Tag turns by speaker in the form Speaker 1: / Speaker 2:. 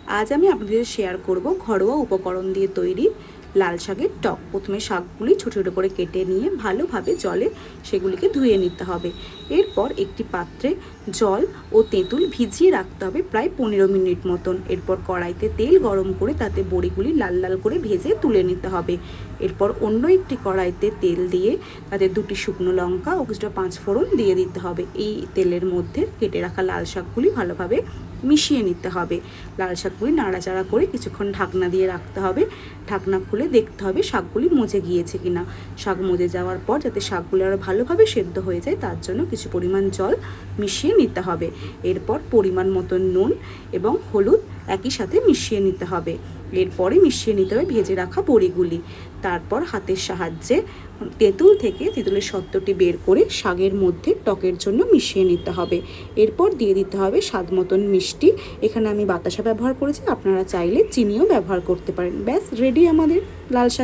Speaker 1: আজ আমি আপনাদের শেয়ার করব ঘরোয়া উপকরণ দিয়ে তৈরি লাল শাকের টক। প্রথমে শাকগুলি ছোটো ছোটো করে কেটে নিয়ে ভালোভাবে জলে সেগুলিকে ধুয়ে নিতে হবে। এরপর একটি পাত্রে জল ও তেঁতুল ভিজিয়ে রাখতে হবে প্রায় 15 মিনিট মতন। এরপর কড়াইতে তেল গরম করে তাতে বড়িগুলি লাল লাল করে ভেজে তুলে নিতে হবে। এরপর অন্য একটি কড়াইতে তেল দিয়ে তাতে 2টি শুকনো লঙ্কা ও কিছুটা 5 ফোড়ন দিয়ে দিতে হবে। এই তেলের মধ্যে কেটে রাখা লাল শাকগুলি ভালোভাবে মিশিয়ে নিতে হবে। লাল শাকগুলি নাড়াচাড়া করে কিছুক্ষণ ঢাকনা দিয়ে রাখতে হবে। ঢাকনা খুলে দেখতে হবে শাকগুলি মজে গিয়েছে কিনা। শাক মজে যাওয়ার পর যাতে শাকগুলি আরও ভালোভাবে সেদ্ধ হয়ে যায় তার জন্য কিছু পরিমাণ জল মিশিয়ে নিতে হবে। এরপর পরিমাণ মতন নুন এবং হলুদ একই সাথে মিশিয়ে নিতে হবে। এরপরে মিশিয়ে নিতে হবে ভেজে রাখা বড়িগুলি। তারপর হাতের সাহায্যে তেঁতুলের সত্ত্বটি বের করে শাকের মধ্যে টকের জন্য মিশিয়ে নিতে হবে। এরপর দিয়ে দিতে হবে স্বাদ মতন মিষ্টি। এখানে আমি বাতাসা ব্যবহার করেছি, আপনারা চাইলে চিনিও ব্যবহার করতে পারেন। ব্যাস রেডি আমাদের লাল শাক।